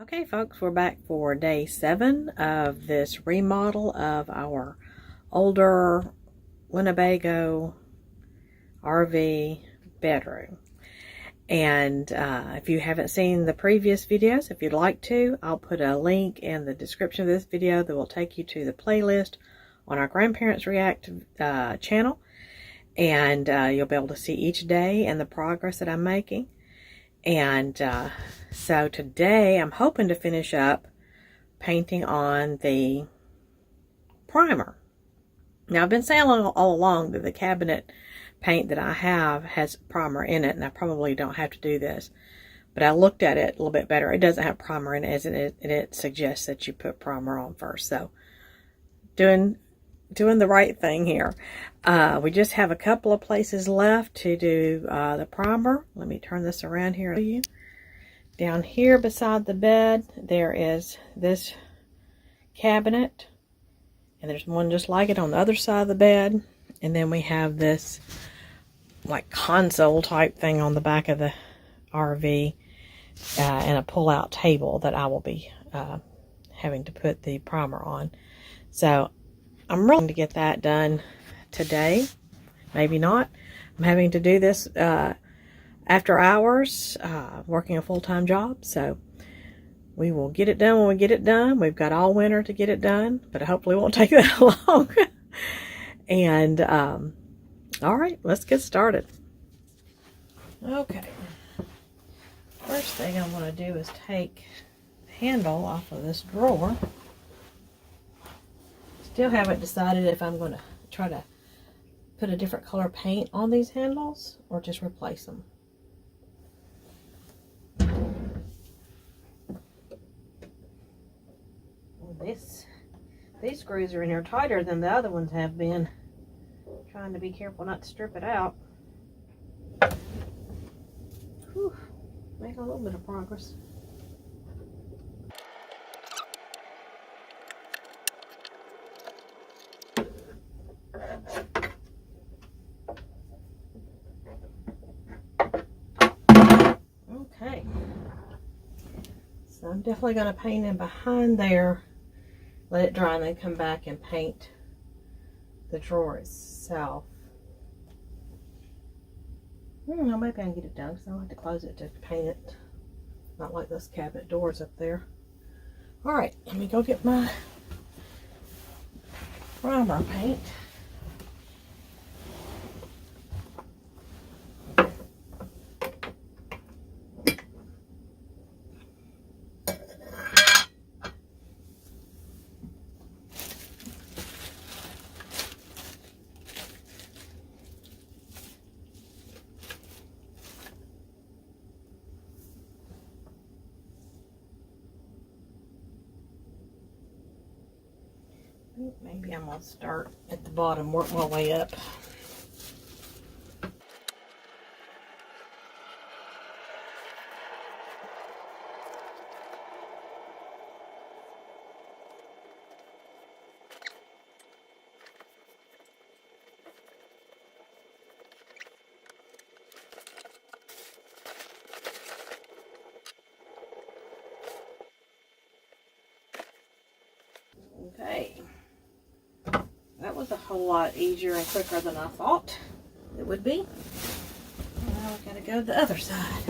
Okay, folks, we're back for day 7 of this remodel of our older Winnebago RV bedroom. And if you haven't seen the previous videos, if you'd like to, I'll put a link in the description of this video that will take you to the playlist on our GrandparentsReact channel. And you'll be able to see each day and the progress that I'm making. And so today I'm hoping to finish up painting on the primer. Now I've been saying all along that the cabinet paint that I have has primer in it, and I probably don't have to do this. But I looked at it a little bit better. It doesn't have primer in it, and it suggests that you put primer on first. So doing the right thing here. We just have a couple of places left to do the primer. Let me turn this around here for you. Down here beside the bed, there is this cabinet, and there's one just like it on the other side of the bed. And then we have this like console type thing on the back of the RV, and a pull-out table that I will be having to put the primer on. So I'm really going to get that done today. Maybe not. I'm having to do this after hours, working a full-time job. So we will get it done when we get it done. We've got all winter to get it done, but hopefully it won't take that long. And all right, let's get started. Okay. First thing I want to do is take the handle off of this drawer. Still haven't decided if I'm going to try to put a different color paint on these handles or just replace them. These screws are in here tighter than the other ones have been. Trying to be careful not to strip it out. Whew, making a little bit of progress. Okay, so I'm definitely going to paint in behind there, let it dry, and then come back and paint the drawer itself. I don't know, maybe I can get it done because I don't have to close it to paint it. Not like those cabinet doors up there. Alright, let me go get my primer paint. Maybe I'm going to start at the bottom, work my way up. Okay. That was a whole lot easier and quicker than I thought it would be. Now we gotta go to the other side.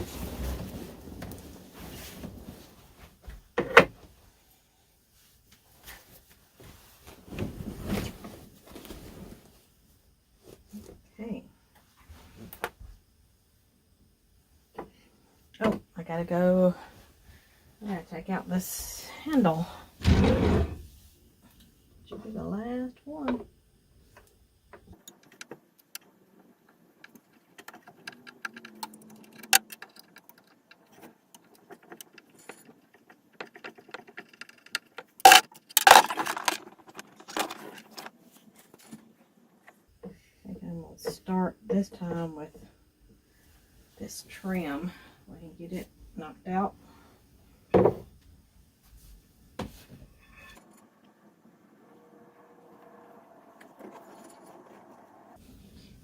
Okay. Oh, I gotta take out this handle. Should be the last one. I think I'm going to start this time with this trim. We can get it knocked out.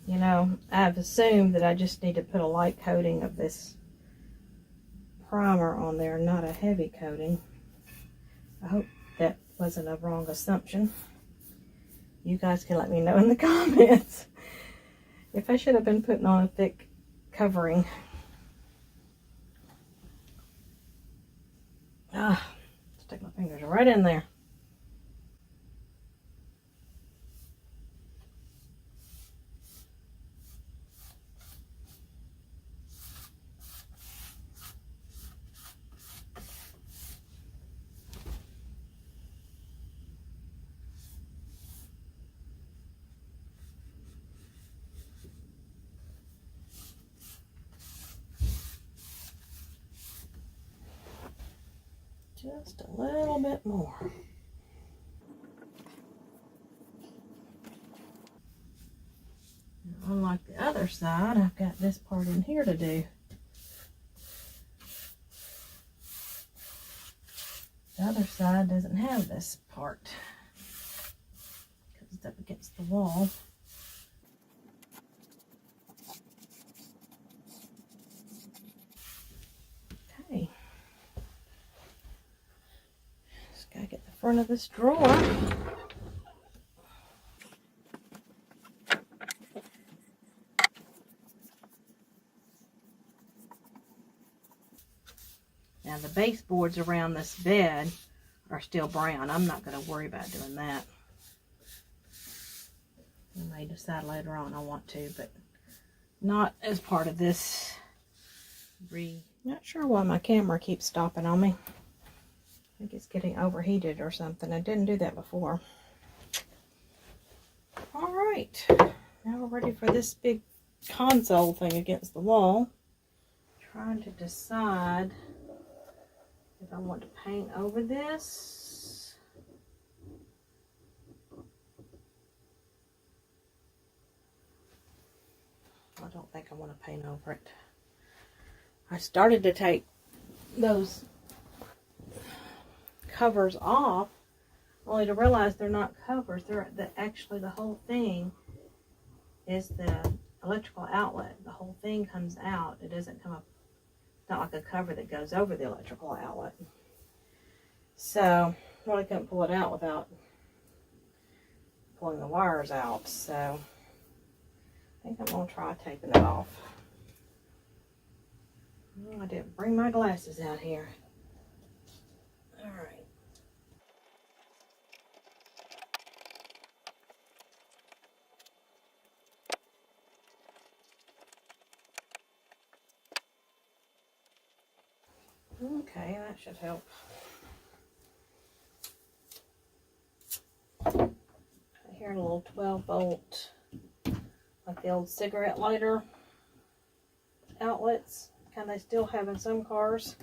You know, I've assumed that I just need to put a light coating of this primer on there, not a heavy coating. I hope that wasn't a wrong assumption. You guys can let me know in the comments if I should have been putting on a thick covering. Stick my fingers right in there. Just a little bit more. Unlike the other side, I've got this part in here to do. The other side doesn't have this part because it's up against the wall. Okay. Just gotta get the front of this drawer. Now the baseboards around this bed are still brown. I'm not going to worry about doing that. I may decide later on I want to, but not as part of this. Not sure why my camera keeps stopping on me. I think it's getting overheated or something. I didn't do that before. Alright, now we're ready for this big console thing against the wall. Trying to decide if I want to paint over this. I don't think I want to paint over it. I started to take those covers off, only to realize they're not covers. They're actually the whole thing is the electrical outlet. The whole thing comes out. It doesn't come up. It's not like a cover that goes over the electrical outlet. So, well, I couldn't pull it out without pulling the wires out. So, I think I'm going to try taping it off. Oh, I didn't bring my glasses out here. All right. Okay, that should help. I hear a little 12-volt, like the old cigarette lighter outlets, kind they still have in some cars.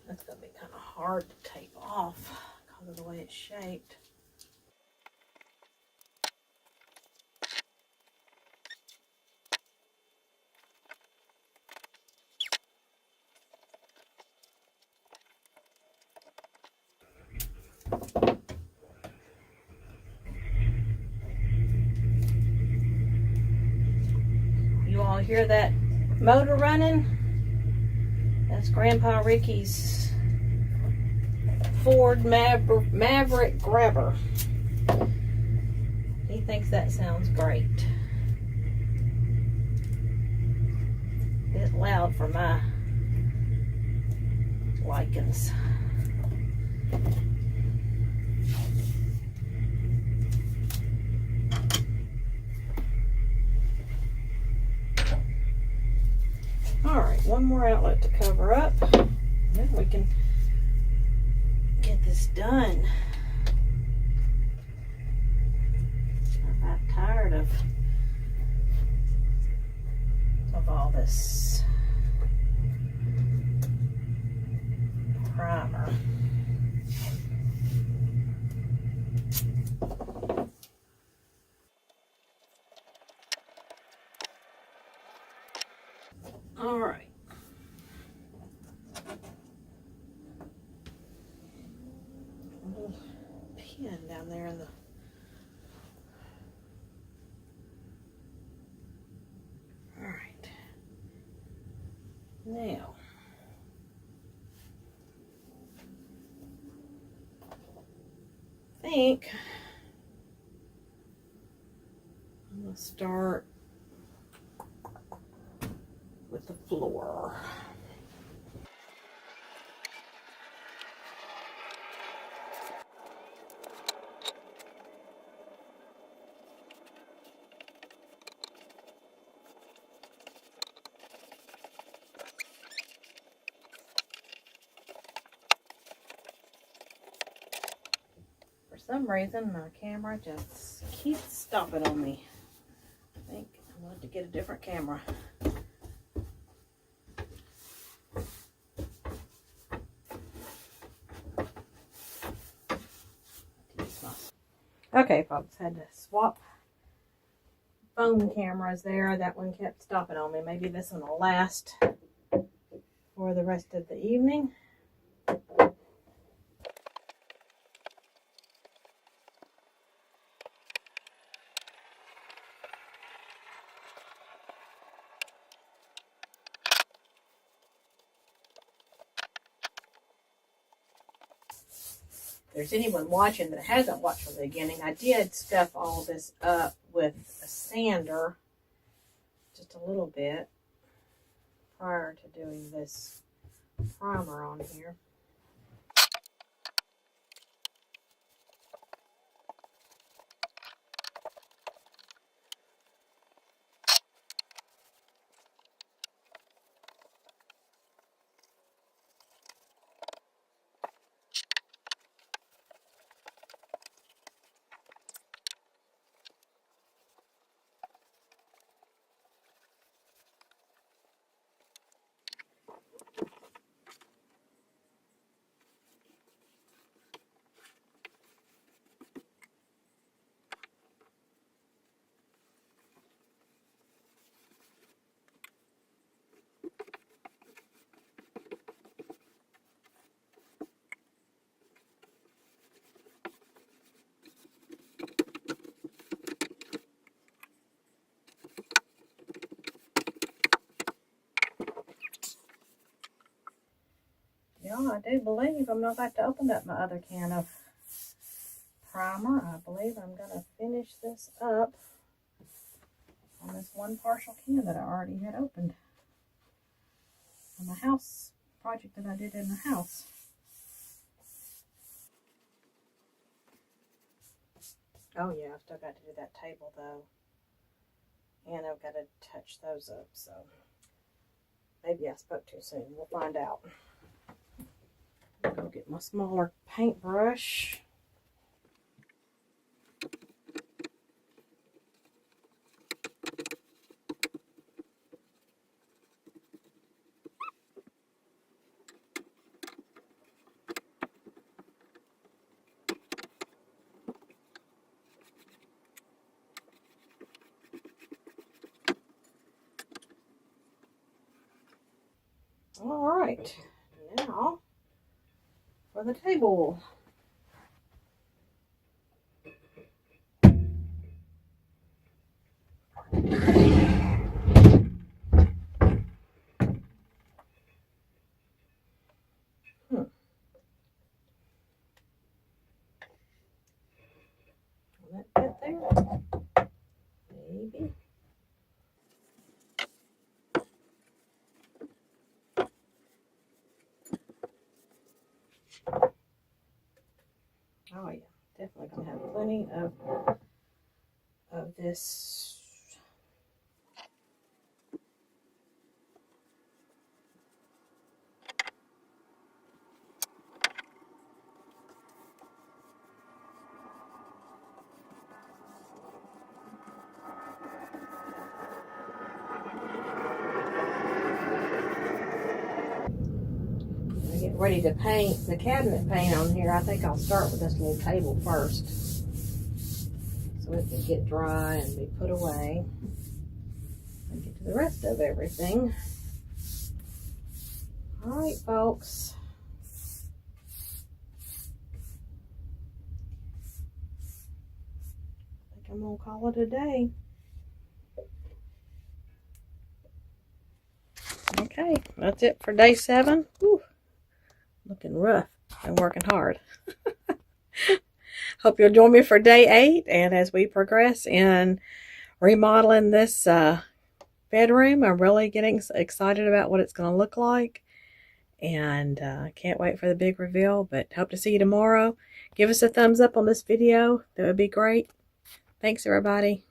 That's going to be kind of hard to tape off because of the way it's shaped. You all hear that motor running? That's Grandpa Ricky's Ford Maverick Grabber. He thinks that sounds great. A bit loud for my likings. Alright, one more outlet to cover up. Then we can get this done. I'm about tired of all this primer. All right. A little pin down down there in the... Alright. Now, I think I'm going to start with the floor. For some reason, my camera just keeps stopping on me. I think I wanted to get a different camera. Okay, folks, had to swap phone cameras there. That one kept stopping on me. Maybe this one will last for the rest of the evening. If there's anyone watching that hasn't watched from the beginning, I did scuff all this up with a sander just a little bit prior to doing this primer on here. Yeah, I do believe I'm not about to open up my other can of primer. I believe I'm going to finish this up on this one partial can that I already had opened on the house project that I did in the house. Oh yeah, I've still got to do that table though. And I've got to touch those up, so maybe I spoke too soon. We'll find out. I'll go get my smaller paintbrush. All right, now for the table. Will that fit there? Maybe. Oh yeah, definitely gonna have plenty of this. Get ready to paint the cabinet paint on here. I think I'll start with this little table first so it can get dry and be put away and get to the rest of everything. All right, folks. I'm going to call it a day. Okay, that's it for day 7. Whew, looking rough. I'm working hard. Hope you'll join me for day 8, and as we progress in remodeling this bedroom, I'm really getting excited about what it's going to look like, and can't wait for the big reveal, but hope to see you tomorrow. Give us a thumbs up on this video. That would be great. Thanks, everybody.